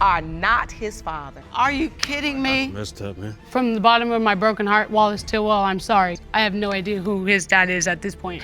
are not his father. Are you kidding me? Messed up, man. From the bottom of my broken heart, Wallace Tillwell, I'm sorry. I have no idea who his dad is at this point.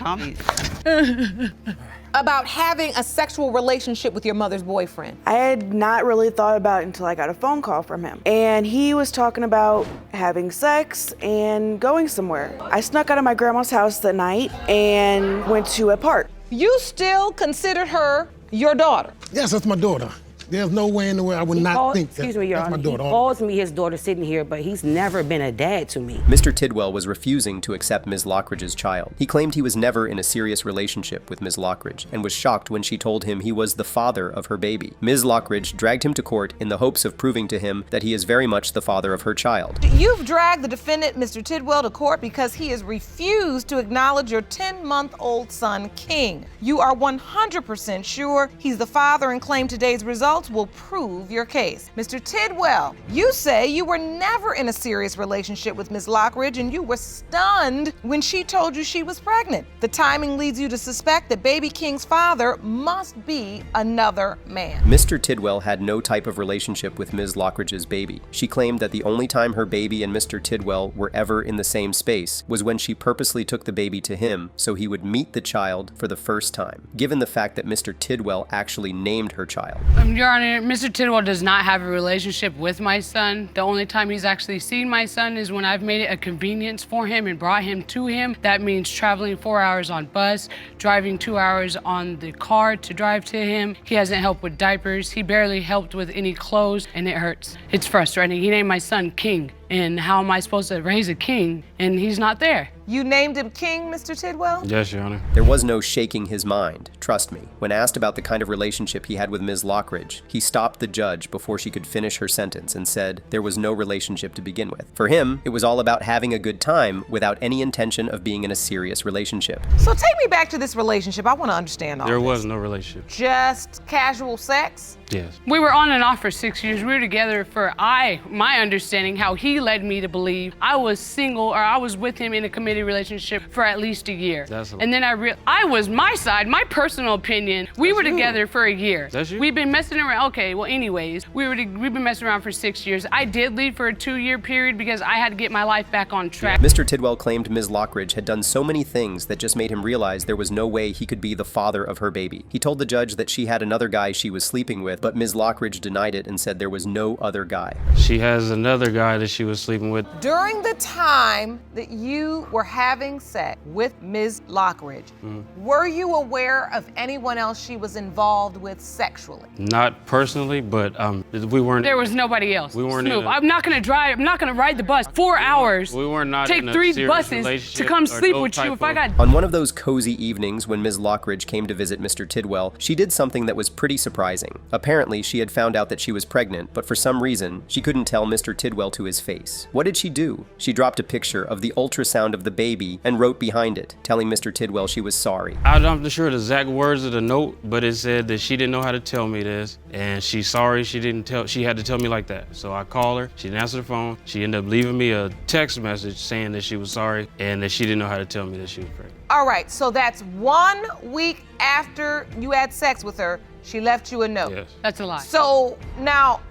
About having a sexual relationship with your mother's boyfriend. I had not really thought about it until I got a phone call from him. And he was talking about having sex and going somewhere. I snuck out of my grandma's house that night and went to a park. You still considered her your daughter? Yes, that's my daughter. There's no way in the world I would not think that. Excuse me, Your that's my Honor. daughter. He calls me his daughter sitting here, but he's never been a dad to me. Mr. Tidwell was refusing to accept Ms. Lockridge's child. He claimed he was never in a serious relationship with Ms. Lockridge and was shocked when she told him he was the father of her baby. Ms. Lockridge dragged him to court in the hopes of proving to him that he is very much the father of her child. You've dragged the defendant, Mr. Tidwell, to court because he has refused to acknowledge your 10-month-old son, King. You are 100% sure he's the father and claim today's results will prove your case. Mr. Tidwell, you say you were never in a serious relationship with Ms. Lockridge and you were stunned when she told you she was pregnant. The timing leads you to suspect that baby King's father must be another man. Mr. Tidwell had no type of relationship with Ms. Lockridge's baby. She claimed that the only time her baby and Mr. Tidwell were ever in the same space was when she purposely took the baby to him so he would meet the child for the first time, given the fact that Mr. Tidwell actually named her child. Your Honor, Mr. Tidwell does not have a relationship with my son. The only time he's actually seen my son is when I've made it a convenience for him and brought him to him. That means traveling 4 hours on bus, driving 2 hours on the car to drive to him. He hasn't helped with diapers. He barely helped with any clothes, and it hurts. It's frustrating. He named my son King. And how am I supposed to raise a king and he's not there? You named him King, Mr. Tidwell? Yes, Your Honor. There was no shaking his mind, trust me. When asked about the kind of relationship he had with Ms. Lockridge, he stopped the judge before she could finish her sentence and said there was no relationship to begin with. For him, it was all about having a good time without any intention of being in a serious relationship. So take me back to this relationship. I want to understand all There this. was no relationship. Just casual sex? Yes. We were on and off for 6 years. We were together for my understanding, how he led me to believe I was single or I was with him in a committed relationship for at least a year. And then I was my side, my personal opinion. We were together for a year. That's you? We've been messing around. Okay, well, anyways, we've been messing around for 6 years. I did leave for a 2-year period because I had to get my life back on track. Mr. Tidwell claimed Ms. Lockridge had done so many things that just made him realize there was no way he could be the father of her baby. He told the judge that she had another guy she was sleeping with, but Ms. Lockridge denied it and said there was no other guy. She has another guy that she was sleeping with. During the time that you were having sex with Ms. Lockridge, were you aware of anyone else she was involved with sexually? Not personally, but we weren't. There was nobody else. We weren't Snoop, in a- I'm not gonna drive, I'm not gonna ride the bus 4 hours. We were not take in a 3 serious buses to relationship come or sleep no with you type if I got. On one of those cozy evenings when Ms. Lockridge came to visit Mr. Tidwell, she did something that was pretty surprising. Apparently, she had found out that she was pregnant, but for some reason, she couldn't tell Mr. Tidwell to his face. What did she do? She dropped a picture of the ultrasound of the baby and wrote behind it, telling Mr. Tidwell she was sorry. I'm not sure the exact words of the note, but it said that she didn't know how to tell me this, and she's sorry she had to tell me like that. So I called her, she didn't answer the phone. She ended up leaving me a text message saying that she was sorry and that she didn't know how to tell me that she was pregnant. All right, so that's 1 week after you had sex with her, she left you a note. Yes. That's a lie. So now,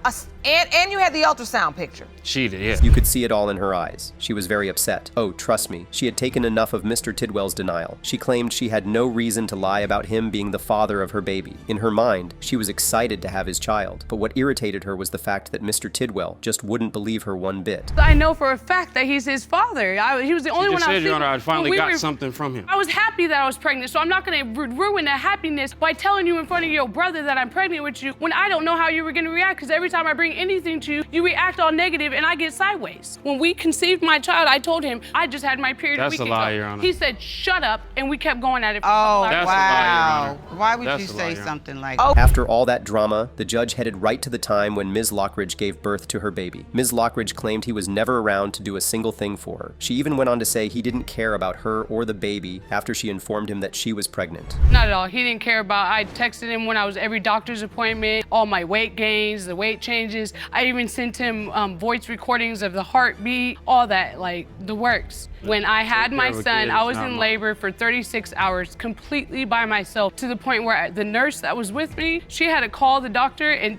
and you had the ultrasound picture. She did, yeah. You could see it all in her eyes. She was very upset. Oh, trust me, she had taken enough of Mr. Tidwell's denial. She claimed she had no reason to lie about him being the father of her baby. In her mind, she was excited to have his child, but what irritated her was the fact that Mr. Tidwell just wouldn't believe her one bit. I know for a fact that he's his father. He was the only She one just I was said, Your Honor, I finally when we got were- something from him. I was happy that I was pregnant, so I'm not gonna ruin that happiness by telling you in front of your brother that I'm pregnant with you when I don't know how you were gonna react, because every time I bring anything to you, you react all negative and I get sideways. When we conceived my child, I told him I just had my period a That's week a ago. lie, Your Honor. He said, shut up, and we kept going at it for Oh, That's a lie, Your wow. Honor. Why would That's you a lie, say Your Honor. something like Oh. that? After all that drama, the judge headed right to the time when Ms. Lockridge gave birth to her baby. Ms. Lockridge claimed he was never around to do a single thing for her. She even went on to say he didn't care about her or the baby after she informed him that she was pregnant. Not at all. He didn't care about, I texted him when I was knows every doctor's appointment, all my weight gains, the weight changes. I even sent him voice recordings of the heartbeat, all that, like the works. When I had my son, I was in labor for 36 hours completely by myself, to the point where the nurse that was with me, she had to call the doctor and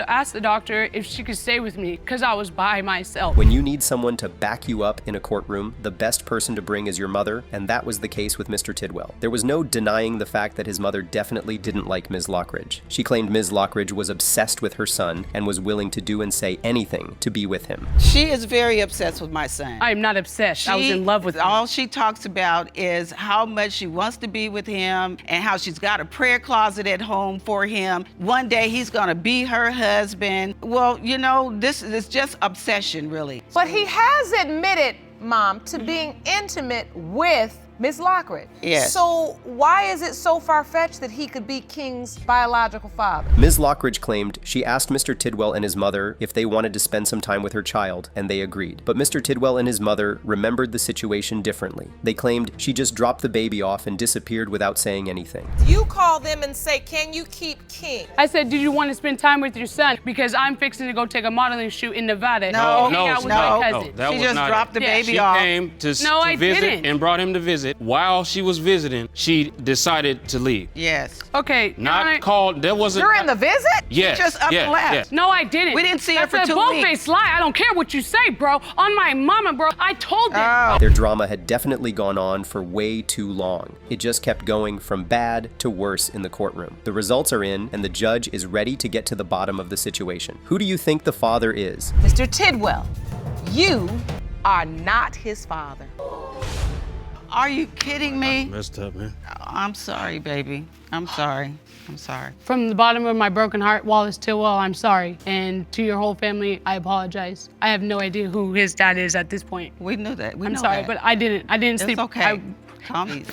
ask the doctor if she could stay with me because I was by myself. When you need someone to back you up in a courtroom, the best person to bring is your mother, and that was the case with Mr. Tidwell. There was no denying the fact that his mother definitely didn't like Ms. Lockridge. She claimed Ms. Lockridge was obsessed with her son and was willing to do and say anything to be with him. She is very obsessed with my son. I'm not obsessed. I was in love with him. All she talks about is how much she wants to be with him and how she's got a prayer closet at home for him. One day he's gonna be her husband. Well, you know, this is just obsession, really. But he has admitted, Mom, to being intimate with Ms. Lockridge. Yes. So why is it so far-fetched that he could be King's biological father? Ms. Lockridge claimed she asked Mr. Tidwell and his mother if they wanted to spend some time with her child, and they agreed. But Mr. Tidwell and his mother remembered the situation differently. They claimed she just dropped the baby off and disappeared without saying anything. You call them and say, can you keep King? I said, did you want to spend time with your son? Because I'm fixing to go take a modeling shoot in Nevada. No, hang out with my cousin. She just dropped the baby She off. came to I visit didn't. and brought him to visit. While she was visiting, she decided to leave. Yes. Okay. Not called. There wasn't. During the visit? Yes. Just up and left. Yes. No, I didn't. We didn't see her for 2 That's a weeks. bull-faced lie. I don't care what you say, bro. On my mama, bro. I told them. Oh. Their drama had definitely gone on for way too long. It just kept going from bad to worse in the courtroom. The results are in, and the judge is ready to get to the bottom of the situation. Who do you think the father is? Mr. Tidwell, you are not his father. Are you kidding me? Messed up, man. I'm sorry, baby. I'm sorry. I'm sorry. From the bottom of my broken heart, Wallace Tidwell, I'm sorry. And to your whole family, I apologize. I have no idea who his dad is at this point. We knew that. I'm sorry, but I didn't sleep. It's okay. Calm easy.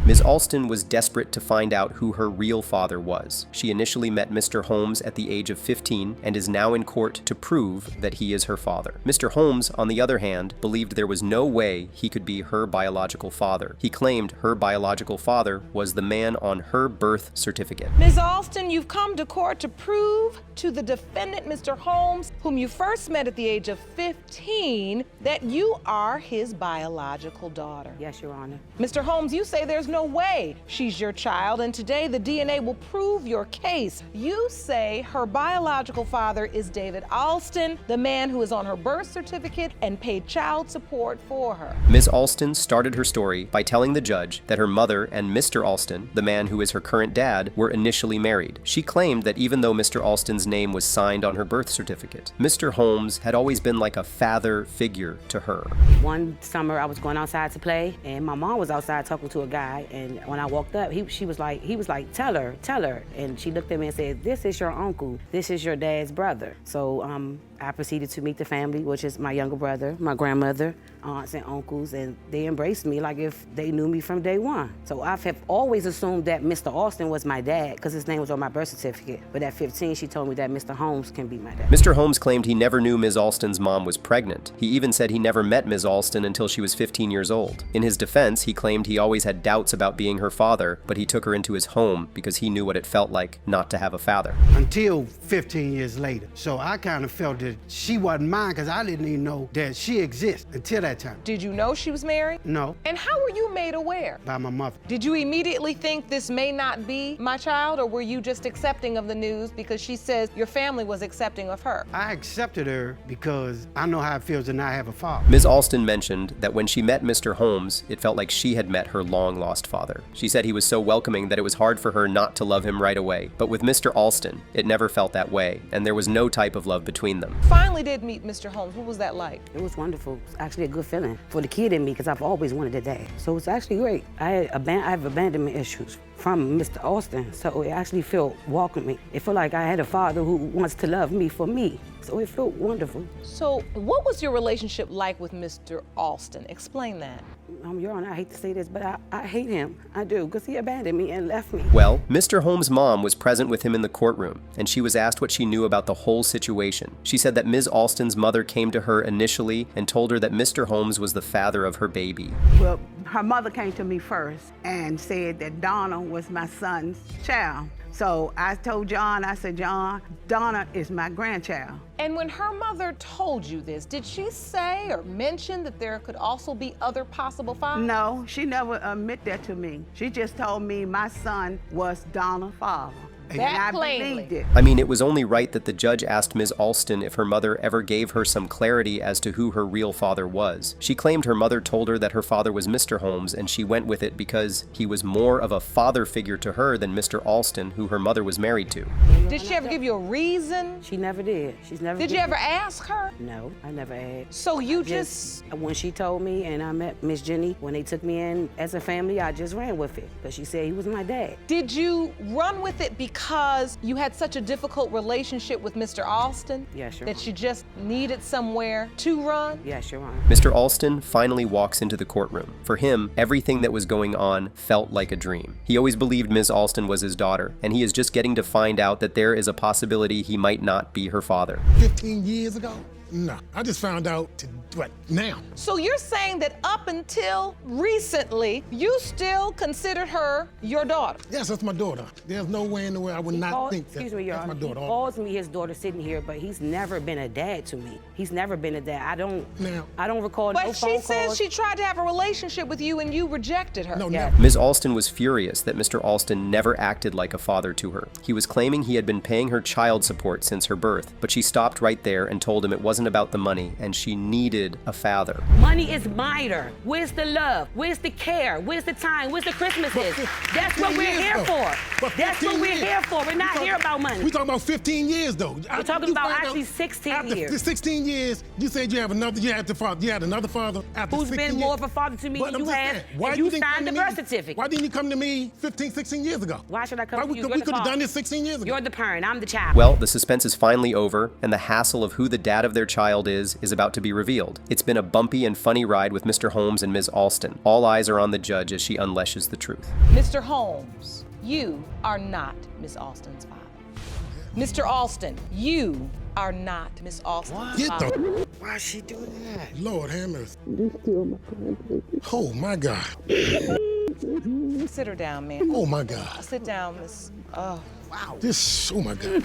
Ms. Alston was desperate to find out who her real father was. She initially met Mr. Holmes at the age of 15 and is now in court to prove that he is her father. Mr. Holmes, on the other hand, believed there was no way he could be her biological father. He claimed her biological father was the man on her birth certificate. Ms. Alston, you've come to court to prove to the defendant, Mr. Holmes, whom you first met at the age of 15, that you are his biological daughter. Yes, Your Honor. Mr. Holmes, you say there's no way she's your child, and today the DNA will prove your case. You say her biological father is David Alston, the man who is on her birth certificate and paid child support for her. Ms. Alston started her story by telling the judge that her mother and Mr. Alston, the man who is her current dad, were initially married. She claimed that even though Mr. Alston's name was signed on her birth certificate, Mr. Holmes had always been like a father figure to her. One summer I was going outside to play, and my mom was outside talking to a guy, and when I walked up, he was like, tell her. And she looked at me and said, this is your uncle. This is your dad's brother. So I proceeded to meet the family, which is my younger brother, my grandmother, aunts and uncles, and they embraced me like if they knew me from day one. So I have always assumed that Mr. Alston was my dad because his name was on my birth certificate. But at 15, she told me that Mr. Holmes can be my dad. Mr. Holmes claimed he never knew Ms. Alston's mom was pregnant. He even said he never met Ms. Alston until she was 15 years old. In his defense, he claimed he always had doubts about being her father, but he took her into his home because he knew what it felt like not to have a father. Until 15 years later. So I kind of felt that she wasn't mine because I didn't even know that she existed until that time. Did you know she was married? No, And how were you made aware? by my mother. Did you immediately think this may not be my child, or were you just accepting of the news because she says your family was accepting of her? I accepted her because I know how it feels to not have a father. Ms. Alston mentioned that when she met Mr. Holmes, it felt like she had met her long-lost father. She said he was so welcoming that it was hard for her not to love him right away. But with Mr. Alston, it never felt that way, and there was no type of love between them. Finally did meet Mr. Holmes. What was that like? It was wonderful. It's actually a good feeling for the kid in me because I've always wanted a dad. So it's actually great. I have abandonment issues from Mr. Alston, so it actually felt welcoming. It felt like I had a father who wants to love me for me. So it felt wonderful. So what was your relationship like with Mr. Alston? Explain that. Your Honor, I hate to say this, but I hate him. I do, because he abandoned me and left me. Well, Mr. Holmes' mom was present with him in the courtroom, and she was asked what she knew about the whole situation. She said that Ms. Alston's mother came to her initially and told her that Mr. Holmes was the father of her baby. Well, her mother came to me first and said that Donna was my son's child. So I told John, I said, John, Donna is my grandchild. And when her mother told you this, did she say or mention that there could also be other possible fathers? No, she never admit that to me. She just told me my son was Donna's father. And I believed it. I mean, it was only right that the judge asked Ms. Alston if her mother ever gave her some clarity as to who her real father was. She claimed her mother told her that her father was Mr. Holmes, and she went with it because he was more of a father figure to her than Mr. Alston, who her mother was married to. Did she ever give you a reason? She never did. She's never. Did you ever ask her? No, I never asked. So you just when she told me and I met Miss Jenny, when they took me in as a family, I just ran with it because she said he was my dad. Did you run with it because you had such a difficult relationship with Mr. Alston? Yes, Your that Honor. you just needed somewhere to run? Yes, Your Honor. Mr. Alston finally walks into the courtroom. For him, everything that was going on felt like a dream. He always believed Ms. Alston was his daughter, and he is just getting to find out that there is a possibility he might not be her father. 15 years ago? No, I just found out now. So you're saying that up until recently, you still considered her your daughter? Yes, that's my daughter. There's no way in the world I would not think that Excuse me, Your that's my Honor. daughter. He calls me his daughter sitting here, but he's never been a dad to me. He's never been a dad. I don't recall no But phone she calls. says she tried to have a relationship with you and you rejected her. No, Yes. Ms. Alston was furious that Mr. Alston never acted like a father to her. He was claiming he had been paying her child support since her birth, but she stopped right there and told him it wasn't about the money and she needed a father. Money is minor. Where's the love? Where's the care? Where's the time? Where's the Christmases? That's what we're here for. That's what we're here for. We're not here about money. We're talking about 15 years, though. We're talking about actually 16 after years. After 16 years, you said you had another father after Who's 16 been years. more of a father to me But than I'm you just have, saying, why and you you didn't signed come the to birth me? certificate. Why didn't you come to me 15, 16 years ago? Why should I come to you? We You're could the have done father. this 16 years ago. You're the parent. I'm the child. Well, the suspense is finally over, and the hassle of who the dad of their child is about to be revealed. It's been a bumpy and funny ride with Mr. Holmes and Ms. Alston. All eyes are on the judge as she unleashes the truth. Mr. Holmes, you are not Miss Alston's father. Mr. Alston, you are not Miss Alston's Get father. the... Why she do that? Lord have mercy. Oh, my God. Sit her down, man. Oh, my God. Sit down, Miss. Oh, Oh, my God.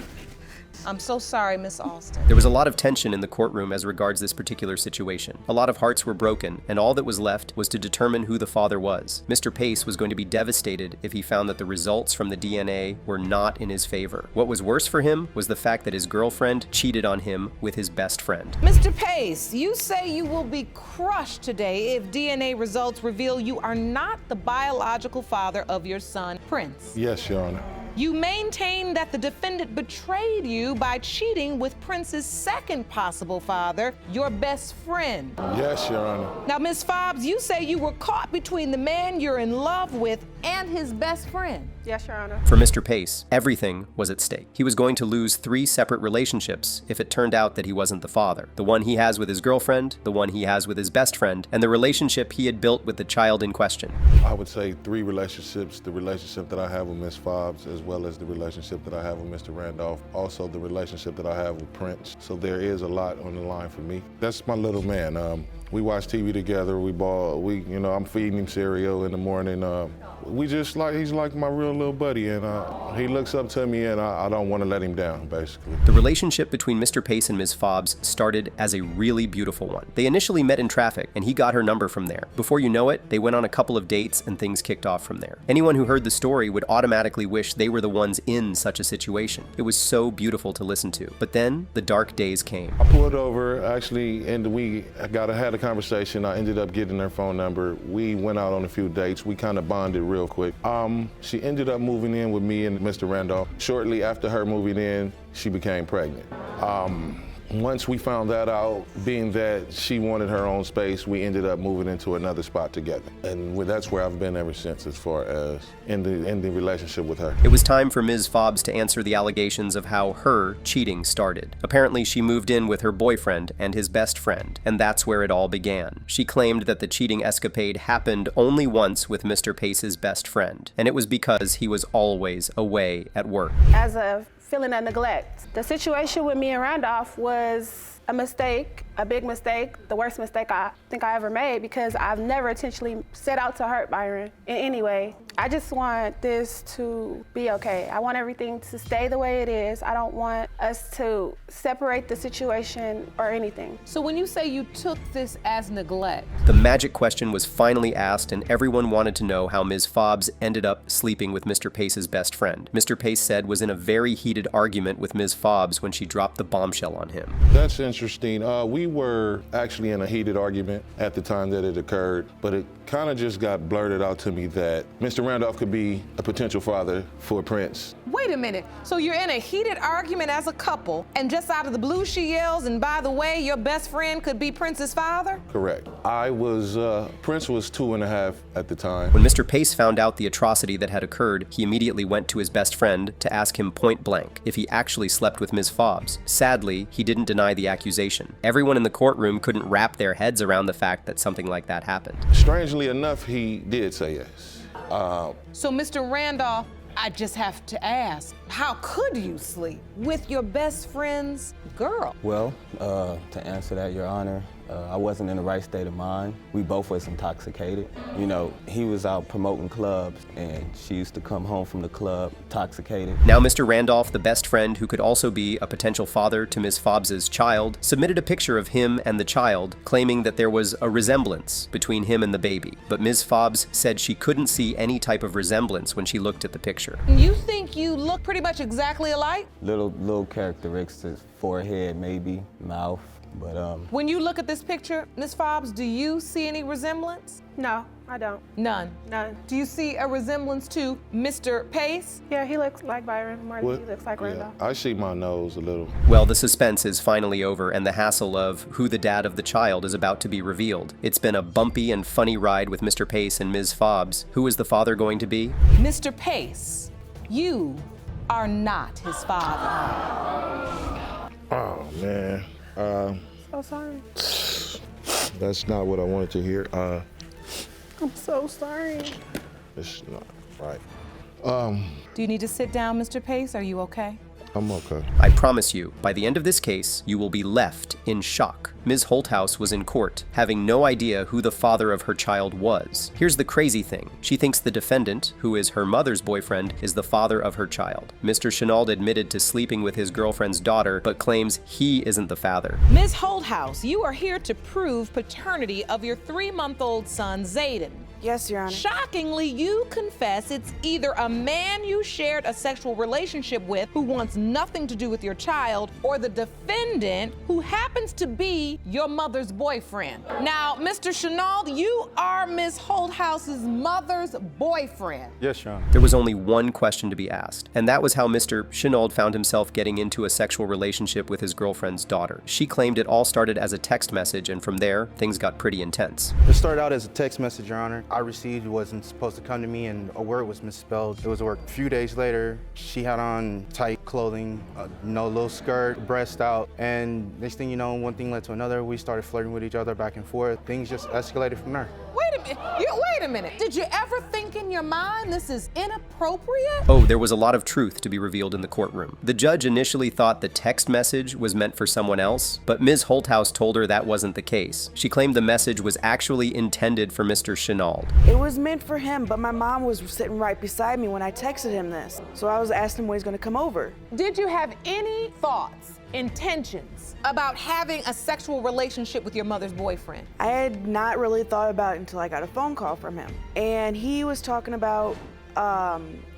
I'm so sorry, Miss Alston. There was a lot of tension in the courtroom as regards this particular situation. A lot of hearts were broken, and all that was left was to determine who the father was. Mr. Pace was going to be devastated if he found that the results from the DNA were not in his favor. What was worse for him was the fact that his girlfriend cheated on him with his best friend. Mr. Pace, you say you will be crushed today if DNA results reveal you are not the biological father of your son, Prince. Yes, Your Honor. You maintain that the defendant betrayed you by cheating with Prince's second possible father, your best friend. Yes, Your Honor. Now, Ms. Fobbs, you say you were caught between the man you're in love with and his best friend. Yes, Your Honor. For Mr. Pace, everything was at stake. He was going to lose 3 separate relationships if it turned out that he wasn't the father. The one he has with his girlfriend, the one he has with his best friend, and the relationship he had built with the child in question. I would say 3 relationships: the relationship that I have with Miss Fobbs, as well as the relationship that I have with Mr. Randolph, also the relationship that I have with Prince. So there is a lot on the line for me. That's my little man. We watch TV together. I'm feeding him cereal in the morning. He's like my real little buddy, and he looks up to me, and I don't want to let him down, basically. The relationship between Mr. Pace and Ms. Fobbs started as a really beautiful one. They initially met in traffic, and he got her number from there. Before you know it, they went on a couple of dates, and things kicked off from there. Anyone who heard the story would automatically wish they were the ones in such a situation. It was so beautiful to listen to. But then, the dark days came. I pulled over, actually, and we had a conversation. I ended up getting her phone number. We went out on a few dates. We kind of bonded real quick. She ended up moving in with me and Mr. Randolph. Shortly after her moving in, she became pregnant. Once we found that out, being that she wanted her own space, we ended up moving into another spot together. And that's where I've been ever since, as far as in the relationship with her. It was time for Ms. Fobbs to answer the allegations of how her cheating started. Apparently, she moved in with her boyfriend and his best friend, and that's where it all began. She claimed that the cheating escapade happened only once with Mr. Pace's best friend, and it was because he was always away at work. As a feeling of neglect. The situation with me and Randolph was a mistake, a big mistake, the worst mistake I think I ever made, because I've never intentionally set out to hurt Byron in any way. I just want this to be okay. I want everything to stay the way it is. I don't want us to separate the situation or anything. So when you say you took this as neglect, The magic question was finally asked, and everyone wanted to know how Ms. Fobbs ended up sleeping with Mr. Pace's best friend. Mr. Pace said was in a very heated argument with Ms. Fobbs when she dropped the bombshell on him. That's interesting. We were actually in a heated argument at the time that it occurred, but it kind of just got blurted out to me that Mr. Randolph could be a potential father for Prince. wait a minute. So you're in a heated argument as a couple, and just out of the blue she yells, and by the way, your best friend could be Prince's father? Correct. Prince was 2.5 at the time. When Mr. Pace found out the atrocity that had occurred, he immediately went to his best friend to ask him point blank if he actually slept with Ms. Fobbs. Sadly, he didn't deny the accusation. Everyone in the courtroom couldn't wrap their heads around the fact that something like that happened. Strangely enough, he did say yes. So Mr. Randolph, I just have to ask, how could you sleep with your best friend's girl? Well, to answer that, Your Honor, I wasn't in the right state of mind. We both was intoxicated. You know, he was out promoting clubs, and she used to come home from the club intoxicated. Now Mr. Randolph, the best friend who could also be a potential father to Ms. Fobbs's child, submitted a picture of him and the child, claiming that there was a resemblance between him and the baby. But Ms. Fobbs said she couldn't see any type of resemblance when she looked at the picture. You think you look pretty much exactly alike? Little characteristics, forehead maybe, mouth, but When you look at this picture, Ms. Fobbs, do you see any resemblance? No, I don't. None. None. Do you see a resemblance to Mr. Pace? Yeah, he looks like Byron more than he looks like Randolph. I see my nose a little. Well, the suspense is finally over, and the hassle of who the dad of the child is about to be revealed. It's been a bumpy and funny ride with Mr. Pace and Ms. Fobbs. Who is the father going to be? Mr. Pace, you are not his father. Oh, man. So sorry. That's not what I wanted to hear. I'm so sorry. It's not right. Do you need to sit down, Mr. Pace? Are you okay? I'm okay. I promise you, by the end of this case, you will be left in shock. Ms. Holthouse was in court, having no idea who the father of her child was. Here's the crazy thing. She thinks the defendant, who is her mother's boyfriend, is the father of her child. Mr. Chenault admitted to sleeping with his girlfriend's daughter, but claims he isn't the father. Ms. Holthouse, you are here to prove paternity of your 3-month-old son, Zayden. Yes, Your Honor. Shockingly, you confess it's either a man you shared a sexual relationship with who wants nothing to do with your child, or the defendant who happens to be your mother's boyfriend. Now, Mr. Chenault, you are Ms. Holthouse's mother's boyfriend. Yes, Your Honor. There was only one question to be asked, and that was how Mr. Chenault found himself getting into a sexual relationship with his girlfriend's daughter. She claimed it all started as a text message, and from there, things got pretty intense. It started out as a text message, Your Honor. I received wasn't supposed to come to me, and a word was misspelled. It was a word. A few days later, she had on tight clothing, no little skirt, breast out, and next thing you know, one thing led to another. We started flirting with each other back and forth. Things just escalated from there. Wait a minute. Did you ever think in your mind this is inappropriate? Oh, there was a lot of truth to be revealed in the courtroom. The judge initially thought the text message was meant for someone else, but Ms. Holthouse told her that wasn't the case. She claimed the message was actually intended for Mr. Chenault. It was meant for him, but my mom was sitting right beside me when I texted him this. So I was asking him when he's gonna come over. Did you have any thoughts, intentions about having a sexual relationship with your mother's boyfriend? I had not really thought about it until I got a phone call from him. And he was talking about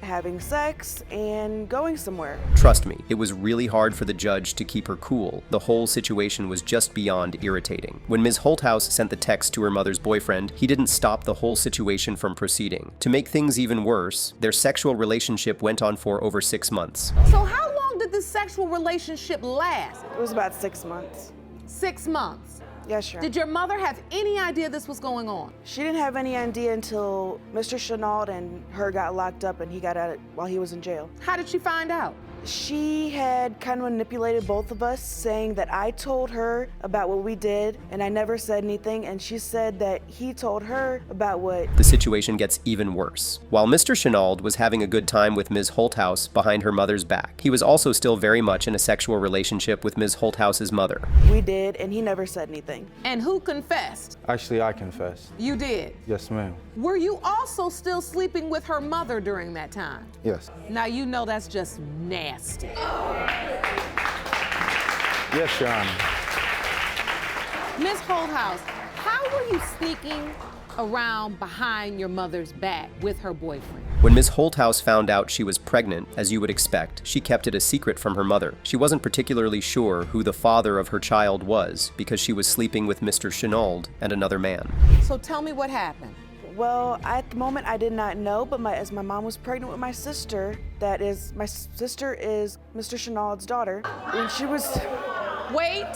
having sex and going somewhere. Trust me, it was really hard for the judge to keep her cool. The whole situation was just beyond irritating. When Ms. Holthouse sent the text to her mother's boyfriend, he didn't stop the whole situation from proceeding. To make things even worse, their sexual relationship went on for over 6 months. So how long did this sexual relationship last? It was about 6 months. 6 months? Yes, sure. Did your mother have any idea this was going on? She didn't have any idea until Mr. Chenault and her got locked up and he got out while he was in jail. How did she find out? She had kind of manipulated both of us, saying that I told her about what we did and I never said anything, and she said that he told her about what... The situation gets even worse. While Mr. Chenault was having a good time with Ms. Holthouse behind her mother's back, he was also still very much in a sexual relationship with Ms. Holthouse's mother. We did, and he never said anything. And who confessed? Actually, I confessed. You did? Yes, ma'am. Were you also still sleeping with her mother during that time? Yes. Now you know that's just nasty. Yes, Your Honor. Ms. Holthouse, how were you sneaking around behind your mother's back with her boyfriend? When Ms. Holthouse found out she was pregnant, as you would expect, she kept it a secret from her mother. She wasn't particularly sure who the father of her child was because she was sleeping with Mr. Chenault and another man. So tell me what happened. Well, at the moment I did not know, but as my mom was pregnant with my sister, my sister is Mr. Chenault's daughter, and she was... Wait,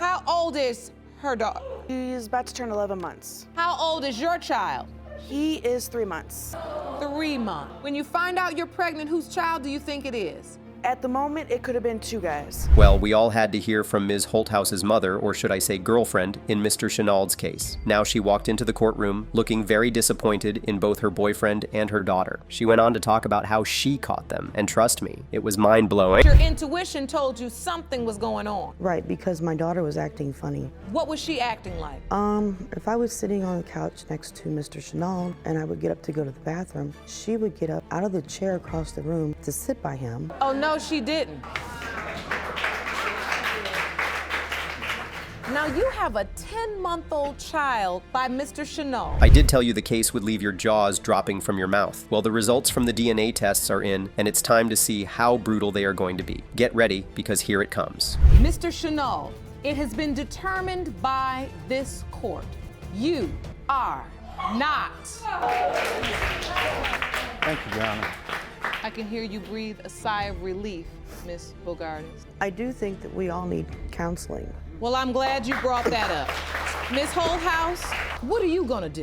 how old is her daughter? She's about to turn 11 months. How old is your child? He is 3 months. 3 months. When you find out you're pregnant, whose child do you think it is? At the moment, it could have been 2 guys. Well, we all had to hear from Ms. Holthouse's mother, or should I say girlfriend, in Mr. Chenault's case. Now she walked into the courtroom looking very disappointed in both her boyfriend and her daughter. She went on to talk about how she caught them, and trust me, it was mind-blowing. Your intuition told you something was going on. Right, because my daughter was acting funny. What was she acting like? If I was sitting on the couch next to Mr. Chenault and I would get up to go to the bathroom, she would get up out of the chair across the room to sit by him. Oh, no, she didn't. Now you have a 10-month-old child by Mr. Chenault. I did tell you the case would leave your jaws dropping from your mouth. Well, the results from the DNA tests are in, and it's time to see how brutal they are going to be. Get ready, because here it comes. Mr. Chenault, it has been determined by this court. You are not. Thank you, Your Honor. I can hear you breathe a sigh of relief, Miss Bogardis. I do think that we all need counseling. Well, I'm glad you brought that up. Miss Holthouse, what are you gonna do?